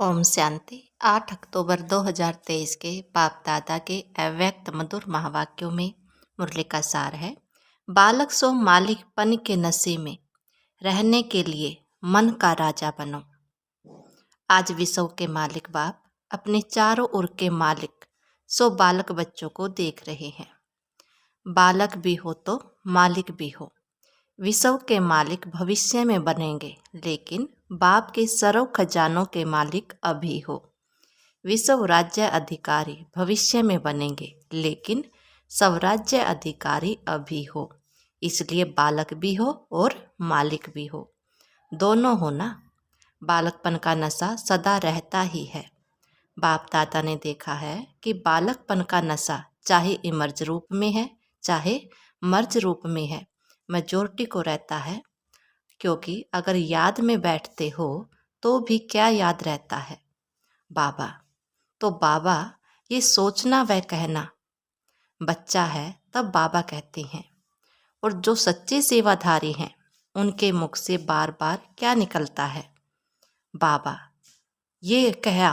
ओम शांति। 8 अक्टूबर 2023 के बाप दादा के अव्यक्त मधुर महावाक्यों में मुरली का सार है। बालक सो मालिकपन के नशे में रहने के लिए मन का राजा बनो। आज विश्व के मालिक बाप अपने चारों ओर के मालिक सो बालक बच्चों को देख रहे हैं। बालक भी हो तो मालिक भी हो। विश्व के मालिक भविष्य में बनेंगे, लेकिन बाप के सर्व खजानों के मालिक अभी हो। विश्व राज्य अधिकारी भविष्य में बनेंगे, लेकिन स्वराज्य अधिकारी अभी हो। इसलिए बालक भी हो और मालिक भी हो, दोनों हो ना। बालकपन का नशा सदा रहता ही है। बाप दादा ने देखा है कि बालकपन का नशा चाहे इमर्ज रूप में है, चाहे मर्ज रूप में है, मेजोरिटी को रहता है। क्योंकि अगर याद में बैठते हो तो भी क्या याद रहता है? बाबा। तो बाबा ये सोचना व कहना, बच्चा है तब बाबा कहते हैं। और जो सच्चे सेवाधारी हैं उनके मुख से बार बार क्या निकलता है? बाबा। ये कहा,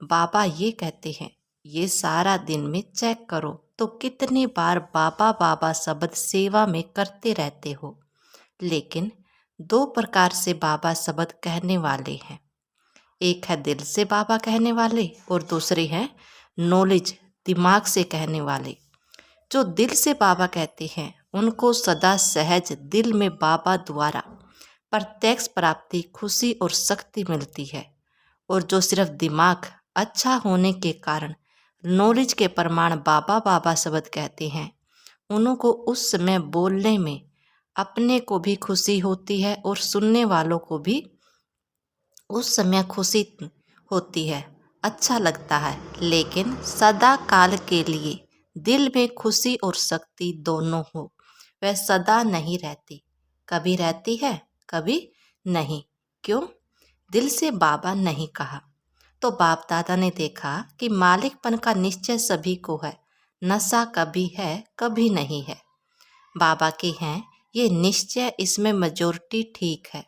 बाबा ये कहते हैं, ये सारा दिन में चेक करो तो कितनी बार बाबा बाबा शब्द सेवा में करते रहते हो। लेकिन दो प्रकार से बाबा शब्द कहने वाले हैं। एक है दिल से बाबा कहने वाले और दूसरे हैं नॉलेज दिमाग से कहने वाले। जो दिल से बाबा कहते हैं उनको सदा सहज दिल में बाबा द्वारा प्रत्यक्ष प्राप्ति, खुशी और शक्ति मिलती है। और जो सिर्फ दिमाग अच्छा होने के कारण नॉलेज के प्रमाण बाबा बाबा शब्द कहते हैं, उनको उस समय बोलने में अपने को भी खुशी होती है और सुनने वालों को भी उस समय खुशी होती है, अच्छा लगता है। लेकिन सदा काल के लिए दिल में खुशी और शक्ति दोनों हो, वह सदा नहीं रहती। कभी रहती है, कभी नहीं। क्यों? दिल से बाबा नहीं कहा। तो बाप दादा ने देखा कि मालिकपन का निश्चय सभी को है, नशा कभी है कभी नहीं है। बाबा के हैं ये निश्चय, इसमें मेजोरिटी ठीक है।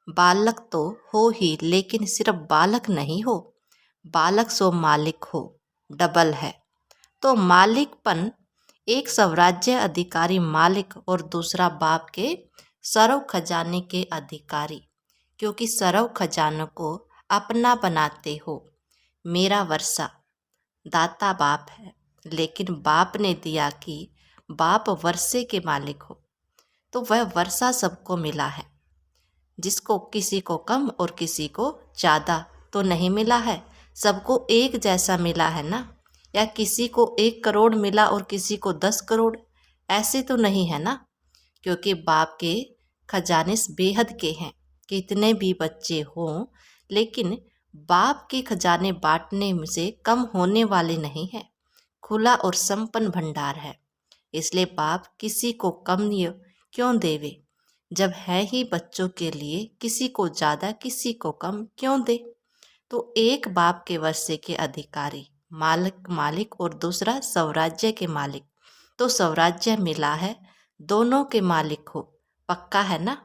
बालक तो हो ही, लेकिन सिर्फ बालक नहीं हो, बालक सो मालिक हो, डबल है। तो मालिकपन एक स्वराज्य अधिकारी मालिक और दूसरा बाप के सर्व खजाने के अधिकारी। क्योंकि सर्व खजानों को अपना बनाते हो। मेरा वर्षा दाता बाप है, लेकिन बाप ने दिया कि बाप वर्षे के मालिक हो, तो वह वर्षा सबको मिला है। जिसको किसी को कम और किसी को ज़्यादा तो नहीं मिला है, सबको एक जैसा मिला है ना। या किसी को 1 करोड़ मिला और किसी को 10 करोड़, ऐसे तो नहीं है ना। क्योंकि बाप के खजाने बेहद के हैं, कितने भी बच्चे हों, लेकिन बाप के खजाने बांटने से कम होने वाले नहीं हैं। खुला और संपन्न भंडार है। इसलिए बाप किसी को कम क्यों देवे, जब है ही बच्चों के लिए। किसी को ज़्यादा किसी को कम क्यों दे? तो एक बाप के वर्षे के अधिकारी मालिक और दूसरा स्वराज्य के मालिक। तो स्वराज्य मिला है, दोनों के मालिक हो, पक्का है ना।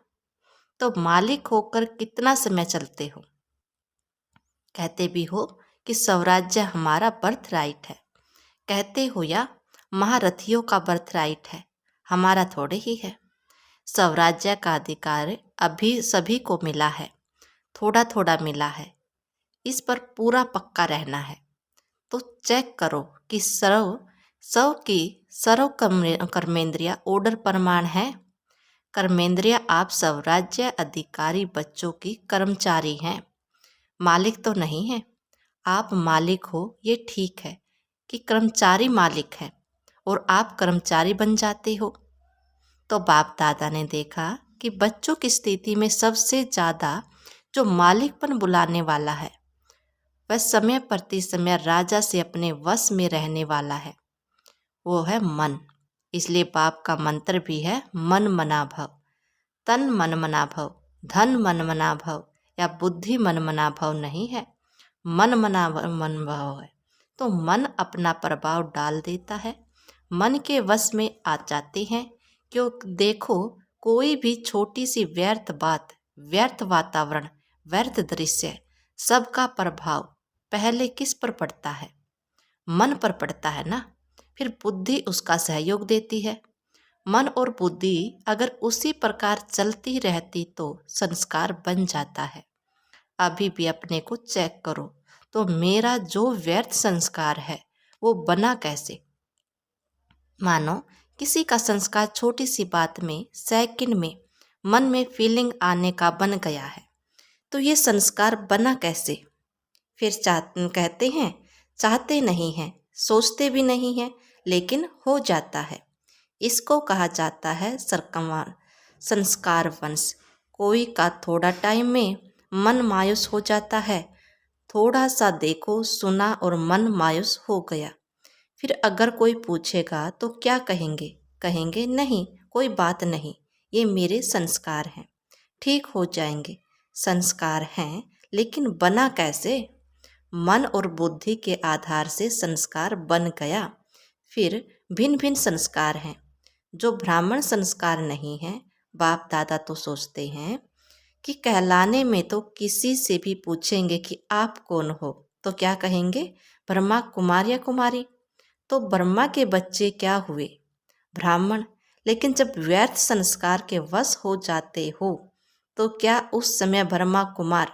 तो मालिक होकर कितना समय चलते हो? कहते भी हो कि स्वराज्य हमारा बर्थ राइट है, कहते हो, या महारथियों का बर्थ राइट है, हमारा थोड़े ही है। स्वराज्य का अधिकार अभी सभी को मिला है, थोड़ा थोड़ा मिला है। इस पर पूरा पक्का रहना है। तो चेक करो कि सर्व कर्मेंद्रिया ऑर्डर प्रमाण है। कर्मेंद्रिया आप स्वराज्य अधिकारी बच्चों की कर्मचारी हैं, मालिक तो नहीं है। आप मालिक हो, ये ठीक है कि कर्मचारी मालिक है और आप कर्मचारी बन जाते हो। तो बाप दादा ने देखा कि बच्चों की स्थिति में सबसे ज़्यादा जो मालिकपन बुलाने वाला है, वह समय प्रति समय राजा से अपने वश में रहने वाला है, वो है मन। इसलिए बाप का मंत्र भी है मन मना भव। तन मन मना भव, धन मन मना भव या बुद्धि मन मना भव नहीं है, मन मना मन भव है। तो मन अपना प्रभाव डाल देता है, मन के वश में आ जाते हैं। क्यों? देखो, कोई भी छोटी सी व्यर्थ बात, व्यर्थ वातावरण, व्यर्थ दृश्य सबका प्रभाव पहले किस पर पड़ता है? मन पर पड़ता है ना। फिर बुद्धि उसका सहयोग देती है। मन और बुद्धि अगर उसी प्रकार चलती रहती तो संस्कार बन जाता है। अभी भी अपने को चेक करो तो मेरा जो व्यर्थ संस्कार है वो बना कैसे? मानो किसी का संस्कार छोटी सी बात में सेकंड में मन में फीलिंग आने का बन गया है, तो ये संस्कार बना कैसे? फिर कहते हैं चाहते नहीं हैं, सोचते भी नहीं हैं, लेकिन हो जाता है। इसको कहा जाता है सरकमान संस्कार वंश। कोई का थोड़ा टाइम में मन मायूस हो जाता है, थोड़ा सा देखो सुना और मन मायूस हो गया। फिर अगर कोई पूछेगा तो क्या कहेंगे? कहेंगे नहीं, कोई बात नहीं, ये मेरे संस्कार हैं, ठीक हो जाएंगे। संस्कार हैं, लेकिन बना कैसे? मन और बुद्धि के आधार से संस्कार बन गया। फिर भिन्न भिन्न संस्कार हैं। जो ब्राह्मण संस्कार नहीं है, बाप दादा तो सोचते हैं कि कहलाने में तो किसी से भी पूछेंगे कि आप कौन हो तो क्या कहेंगे? ब्रह्मा कुमार या कुमारी। तो ब्रह्मा के बच्चे क्या हुए? ब्राह्मण। लेकिन जब व्यर्थ संस्कार के वश हो जाते हो तो क्या उस समय ब्रह्मा कुमार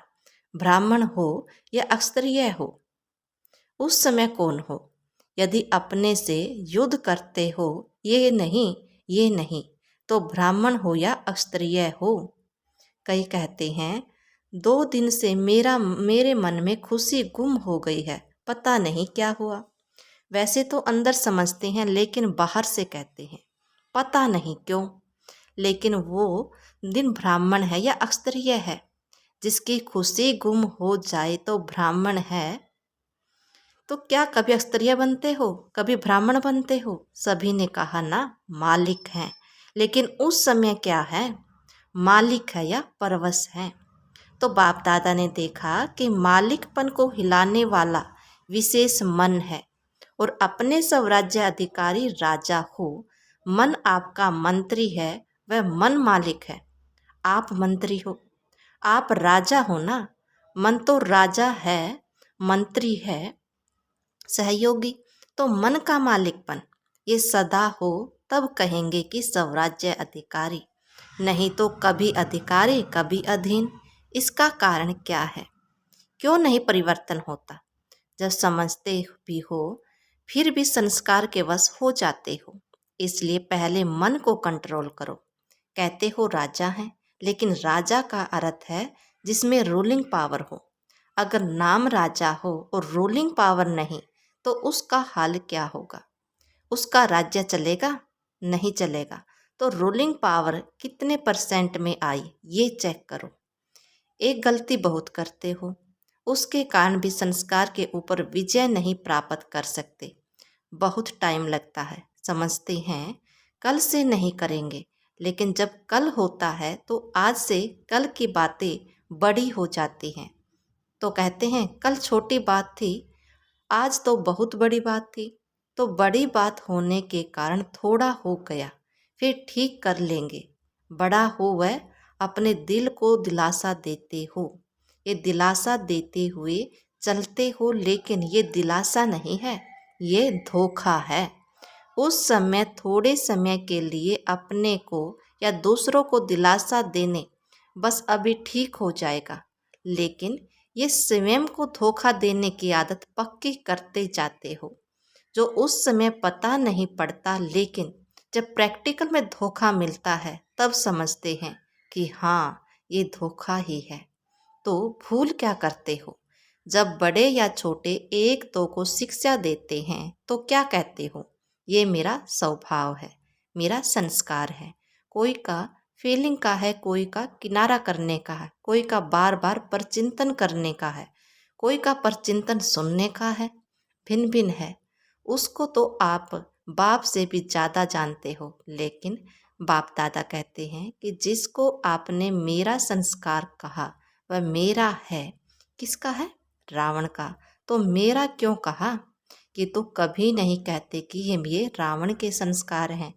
ब्राह्मण हो या क्षत्रिय हो? उस समय कौन हो? यदि अपने से युद्ध करते हो, ये नहीं, तो ब्राह्मण हो या क्षत्रिय हो? कई कहते हैं 2 दिन से मेरे मन में खुशी गुम हो गई है, पता नहीं क्या हुआ। वैसे तो अंदर समझते हैं, लेकिन बाहर से कहते हैं पता नहीं क्यों। लेकिन वो दिन ब्राह्मण है या क्षत्रिय है? जिसकी खुशी गुम हो जाए तो ब्राह्मण है। तो क्या कभी क्षत्रिय बनते हो, कभी ब्राह्मण बनते हो? सभी ने कहा ना मालिक हैं। लेकिन उस समय क्या है? मालिक है या परवश है? तो बाप दादा ने देखा कि मालिकपन को हिलाने वाला विशेष मन है और अपने स्वराज्य अधिकारी राजा हो। मन आपका मंत्री है, वह मन मालिक है। आप मंत्री हो, आप राजा हो ना। मन तो राजा है, मंत्री है, सहयोगी। तो मन का मालिकपन ये सदा हो तब कहेंगे कि स्वराज्य अधिकारी, नहीं तो कभी अधिकारी कभी अधीन। इसका कारण क्या है? क्यों नहीं परिवर्तन होता? जब समझते भी हो फिर भी संस्कार के वश हो जाते हो। इसलिए पहले मन को कंट्रोल करो। कहते हो राजा हैं, लेकिन राजा का अर्थ है जिसमें रूलिंग पावर हो। अगर नाम राजा हो और रूलिंग पावर नहीं तो उसका हाल क्या होगा? उसका राज्य चलेगा? नहीं चलेगा। तो रूलिंग पावर कितने % में आई ये चेक करो। एक गलती बहुत करते हो, उसके कारण भी संस्कार के ऊपर विजय नहीं प्राप्त कर सकते। बहुत टाइम लगता है। समझते हैं कल से नहीं करेंगे, लेकिन जब कल होता है तो आज से कल की बातें बड़ी हो जाती हैं। तो कहते हैं कल छोटी बात थी, आज तो बहुत बड़ी बात थी। तो बड़ी बात होने के कारण थोड़ा हो गया, फिर ठीक कर लेंगे। बड़ा हो वह अपने दिल को दिलासा देते हो। ये दिलासा देते हुए चलते हो, लेकिन ये दिलासा नहीं है, ये धोखा है। उस समय थोड़े समय के लिए अपने को या दूसरों को दिलासा देने बस अभी ठीक हो जाएगा, लेकिन ये स्वयं को धोखा देने की आदत पक्की करते जाते हो, जो उस समय पता नहीं पड़ता। लेकिन जब प्रैक्टिकल में धोखा मिलता है तब समझते हैं कि हाँ ये धोखा ही है। तो भूल क्या करते हो? जब बड़े या छोटे एक दो को शिक्षा देते हैं तो क्या कहते हो? ये मेरा स्वभाव है, मेरा संस्कार है। कोई का फीलिंग का है, कोई का किनारा करने का है, कोई का बार बार परचिंतन करने का है, कोई का परचिंतन सुनने का है। भिन्न भिन्न है। उसको तो आप बाप से भी ज़्यादा जानते हो। लेकिन बाप दादा कहते हैं कि जिसको आपने मेरा संस्कार कहा वह मेरा है। किसका है? रावण का। तो मेरा क्यों कहा? कि तो कभी नहीं कहते कि ये रावण के संस्कार हैं,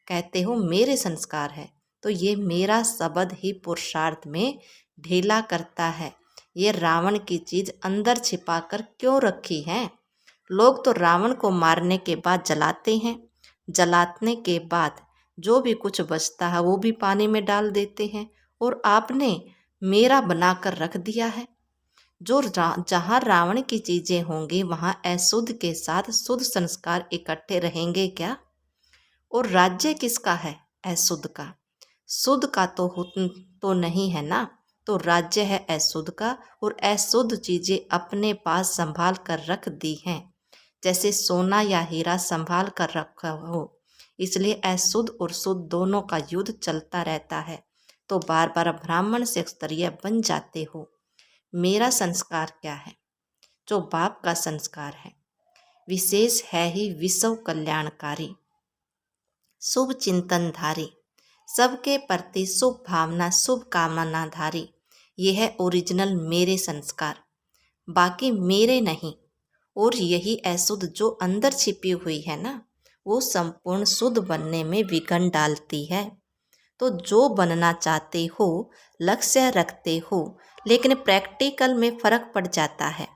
कहते हो मेरे संस्कार है। तो ये मेरा शब्द ही पुरुषार्थ में ढीला करता है। ये रावण की चीज अंदर छिपा कर क्यों रखी है? लोग तो रावण को मारने के बाद जलाते हैं, जलाने के बाद जो भी कुछ बचता है वो भी पानी में डाल देते हैं, और आपने मेरा बनाकर रख दिया है। जहाँ रावण की चीजें होंगी वहां अशुद्ध के साथ शुद्ध संस्कार इकट्ठे रहेंगे क्या? और राज्य किसका है? अशुद्ध का। शुद्ध का तो नहीं है ना, तो राज्य है अशुद्ध का, और अशुद्ध चीजें अपने पास संभाल कर रख दी हैं, जैसे सोना या हीरा संभाल कर रखा हो। इसलिए अशुद्ध और शुद्ध दोनों का युद्ध चलता रहता है, तो बार बार ब्राह्मण से स्तरीय बन जाते हो। मेरा संस्कार क्या है? जो बाप का संस्कार है, विशेष है ही विश्व कल्याणकारी, शुभ चिंतनधारी, सबके प्रति शुभ भावना शुभ कामनाधारी। ये है ओरिजिनल मेरे संस्कार, बाकी मेरे नहीं। और यही अशुद्ध जो अंदर छिपी हुई है ना, वो संपूर्ण शुद्ध बनने में विघ्न डालती है। तो जो बनना चाहते हो, लक्ष्य रखते हो, लेकिन प्रैक्टिकल में फर्क पड़ जाता है।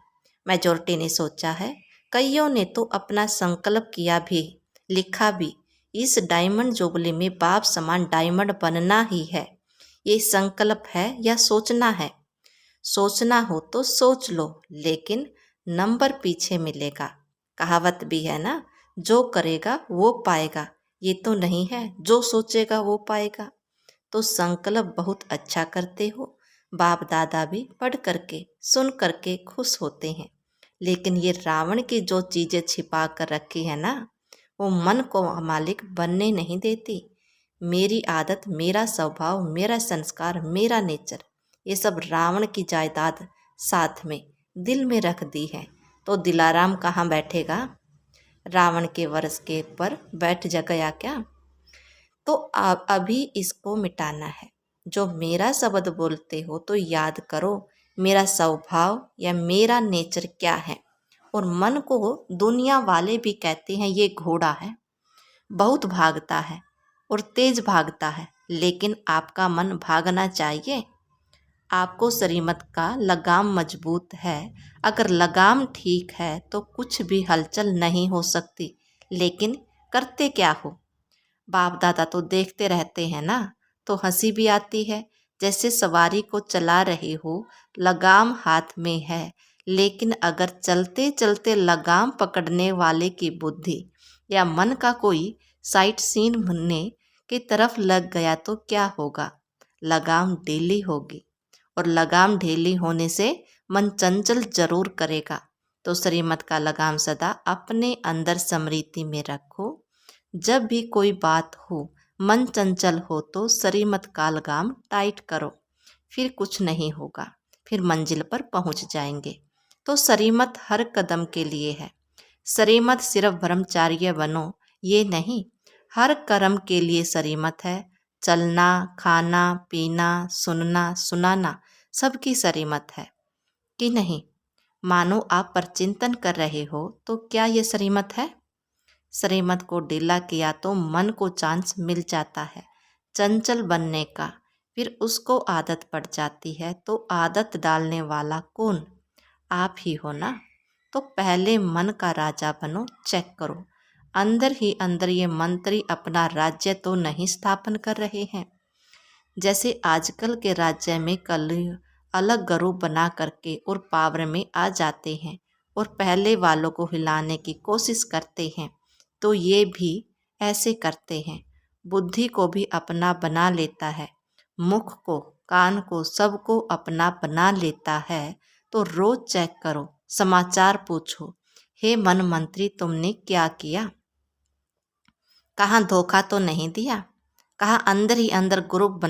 मेजॉरिटी ने सोचा है, कईयों ने तो अपना संकल्प किया भी, लिखा भी, इस डायमंड जुबली में बाप समान डायमंड बनना ही है। ये संकल्प है या सोचना है? सोचना हो तो सोच लो, लेकिन नंबर पीछे मिलेगा। कहावत भी है ना, जो करेगा वो पाएगा। ये तो नहीं है जो सोचेगा वो पाएगा। तो संकल्प बहुत अच्छा करते हो, बाप दादा भी पढ़ करके सुन करके खुश होते हैं। लेकिन ये रावण की जो चीज़ें छिपा कर रखी है ना, वो मन को मालिक बनने नहीं देती। मेरी आदत, मेरा स्वभाव, मेरा संस्कार, मेरा नेचर, ये सब रावण की जायदाद साथ में दिल में रख दी है। तो दिलाराम कहाँ बैठेगा? रावण के वर्ष के ऊपर बैठ जा गया क्या? तो अभी इसको मिटाना है। जो मेरा शब्द बोलते हो तो याद करो, मेरा स्वभाव या मेरा नेचर क्या है। और मन को दुनिया वाले भी कहते हैं ये घोड़ा है, बहुत भागता है और तेज भागता है, लेकिन आपका मन भागना चाहिए। आपको श्रीमत का लगाम मजबूत है। अगर लगाम ठीक है तो कुछ भी हलचल नहीं हो सकती। लेकिन करते क्या हो? बाप दादा तो देखते रहते हैं ना, तो हंसी भी आती है। जैसे सवारी को चला रहे हो, लगाम हाथ में है, लेकिन अगर चलते चलते लगाम पकड़ने वाले की बुद्धि या मन का कोई साइट सीन बनने की तरफ लग गया तो क्या होगा? लगाम ढीली होगी, और लगाम ढीली होने से मन चंचल जरूर करेगा। तो श्रीमत का लगाम सदा अपने अंदर स्मृति में रखो। जब भी कोई बात हो, मन चंचल हो, तो श्रीमत का लगाम टाइट करो, फिर कुछ नहीं होगा, फिर मंजिल पर पहुंच जाएंगे। तो श्रीमत हर कदम के लिए है। श्रीमत सिर्फ ब्रह्मचार्य बनो ये नहीं, हर कर्म के लिए श्रीमत है। चलना, खाना, पीना, सुनना, सुनाना, सबकी श्रीमत है कि नहीं? मानो आप पर चिंतन कर रहे हो, तो क्या ये श्रीमत है? श्रीमत को ढीला किया तो मन को चांस मिल जाता है चंचल बनने का, फिर उसको आदत पड़ जाती है। तो आदत डालने वाला कौन? आप ही हो ना। तो पहले मन का राजा बनो, चेक करो अंदर ही अंदर ये मंत्री अपना राज्य तो नहीं स्थापन कर रहे हैं। जैसे आजकल के राज्य में कल अलग ग्रुप बना करके और पावर में आ जाते हैं और पहले वालों को हिलाने की कोशिश करते हैं। तो ये भी ऐसे करते हैं, बुद्धि को भी अपना बना लेता है, मुख को, कान को, सबको अपना बना लेता है। तो रोज चेक करो, समाचार पूछो, हे मन मंत्री तुमने क्या किया? कहाँ धोखा तो नहीं दिया? कहाँ अंदर ही अंदर ग्रुप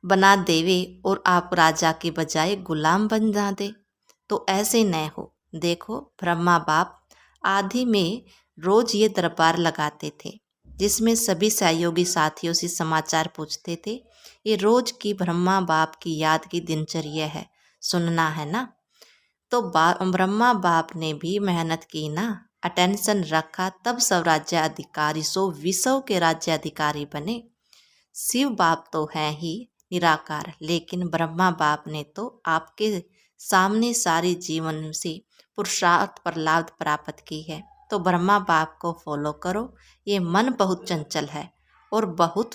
बना देवे और आप राजा के बजाय गुलाम बन जा दे? तो ऐसे न हो। देखो, ब्रह्मा बाप आदि में रोज ये दरबार लगाते थे, जिसमें सभी सहयोगी साथियों से समाचार पूछते थे। ये रोज की ब्रह्मा बाप की याद की दिनचर्या है, सुनना है ना। तो ब्रह्मा बाप ने भी मेहनत की ना, अटेंशन रखा, तब सब राज्य अधिकारी सो विश्व के राज्य अधिकारी बने। शिव बाप तो हैं ही निराकार, लेकिन ब्रह्मा बाप ने तो आपके सामने सारी जीवन से पुरुषार्थ पर लाभ प्राप्त की है। तो ब्रह्मा बाप को फॉलो करो। ये मन बहुत चंचल है और बहुत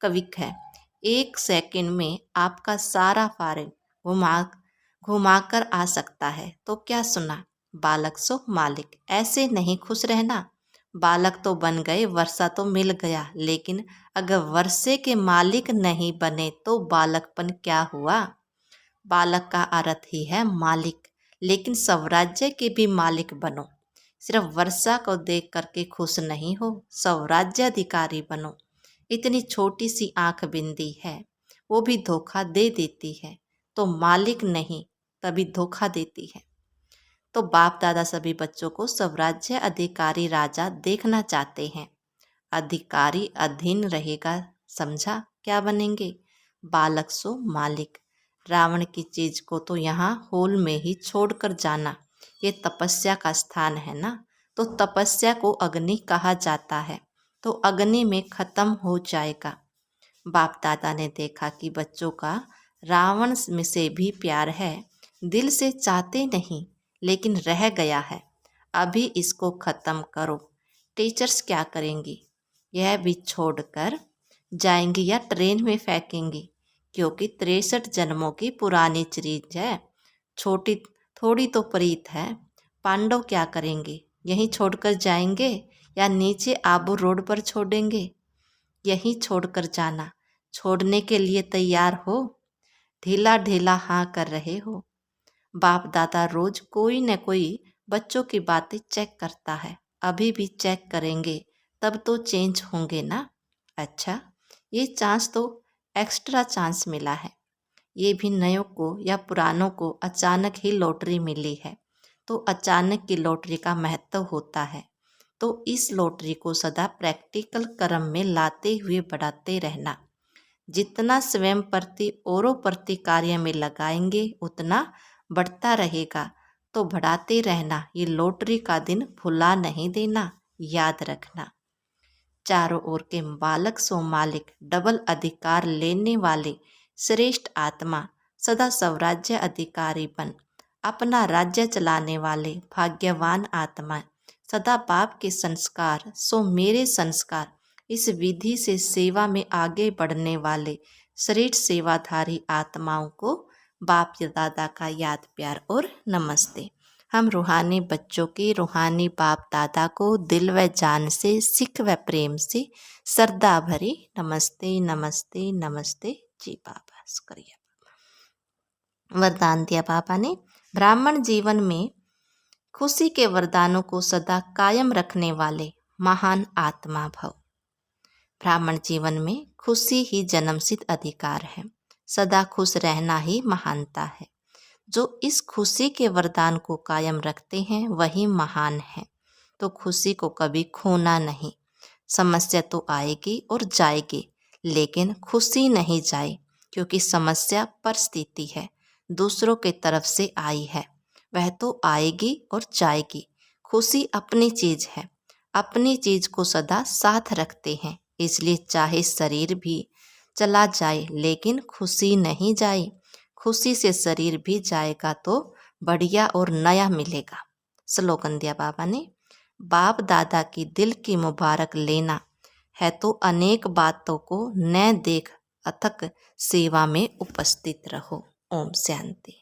कविक है। 1 सेकंड में आपका सारा फारिग घुमाकर आ सकता है। तो क्या सुना, बालक सो मालिक। ऐसे नहीं खुश रहना। बालक तो बन गए, वर्षा तो मिल गया, लेकिन अगर वर्षे के मालिक नहीं बने तो बालकपन क्या हुआ। बालक का अर्थ ही है मालिक, लेकिन स्वराज्य के भी मालिक बनो। सिर्फ वर्षा को देख करके खुश नहीं हो, स्वराज्याधिकारी बनो। इतनी छोटी सी आंख बिंदी है, वो भी धोखा दे देती है। तो मालिक नहीं, तभी धोखा देती है। तो बाप दादा सभी बच्चों को स्वराज्य अधिकारी राजा देखना चाहते हैं। अधिकारी अधीन रहेगा, समझा। क्या बनेंगे, बालक सो मालिक। रावण की चीज को तो यहाँ होल में ही छोड़कर जाना। ये तपस्या का स्थान है ना, तो तपस्या को अग्नि कहा जाता है। तो अग्नि में खत्म हो जाएगा। बाप दादा ने देखा कि बच्चों का रावण में से भी प्यार है, दिल से चाहते नहीं, लेकिन रह गया है। अभी इसको खत्म करो। टीचर्स क्या करेंगी, यह भी छोड़कर जाएंगी या ट्रेन में फेंकेंगी, क्योंकि 63 जन्मों की पुरानी चीज है। छोटी थोड़ी तो प्रीत है। पांडव क्या करेंगे, यहीं छोड़कर जाएंगे या नीचे आबू रोड पर छोड़ेंगे। यहीं छोड़कर जाना। छोड़ने के लिए तैयार हो, ढीला ढीला हाँ कर रहे हो। बाप दादा रोज कोई न कोई बच्चों की बातें चेक करता है। अभी भी चेक करेंगे, तब तो चेंज होंगे ना। अच्छा, ये चांस तो एक्स्ट्रा चांस मिला है। ये भी नयों को या पुरानों को अचानक ही लॉटरी मिली है। तो अचानक की लॉटरी का महत्व होता है। तो इस लॉटरी को सदा प्रैक्टिकल कर्म में लाते हुए बढ़ाते रहना। जितना स्वयं प्रति औरों प्रति कार्य में लगाएंगे, उतना बढ़ता रहेगा। तो बढ़ाते रहना। ये लॉटरी का दिन भुला नहीं देना, याद रखना। चारों ओर के बालक सो मालिक, डबल अधिकार लेने वाले श्रेष्ठ आत्मा, सदा स्वराज्य अधिकारी बन अपना राज्य चलाने वाले भाग्यवान आत्मा, सदा बाप के संस्कार सो मेरे संस्कार, इस विधि से सेवा में आगे बढ़ने वाले श्रेष्ठ सेवाधारी आत्माओं को बाप दादा का याद प्यार और नमस्ते। हम रूहानी बच्चों की रूहानी बाप दादा को दिल व जान से, सिख व प्रेम से श्रद्धा भरी नमस्ते नमस्ते नमस्ते। जी बाबा, शुक्रिया। वरदान दिया बाबा ने, ब्राह्मण जीवन में खुशी के वरदानों को सदा कायम रखने वाले महान आत्मा भव। ब्राह्मण जीवन में खुशी ही जन्मसिद्ध अधिकार है। सदा खुश रहना ही महानता है। जो इस खुशी के वरदान को कायम रखते हैं वही महान है। तो खुशी को कभी खोना नहीं। समस्या तो आएगी और जाएगी, लेकिन खुशी नहीं जाए, क्योंकि समस्या परिस्थिति है, दूसरों के तरफ से आई है। वह तो आएगी और जाएगी। खुशी अपनी चीज है, अपनी चीज को सदा साथ रखते हैं। इसलिए चाहे शरीर भी चला जाए, लेकिन खुशी नहीं जाए। खुशी से शरीर भी जाएगा तो बढ़िया और नया मिलेगा। स्लोगन दिया बाबा ने, बाप दादा की दिल की मुबारक लेना है तो अनेक बातों को न देख अथक सेवा में उपस्थित रहो। ओम शांति।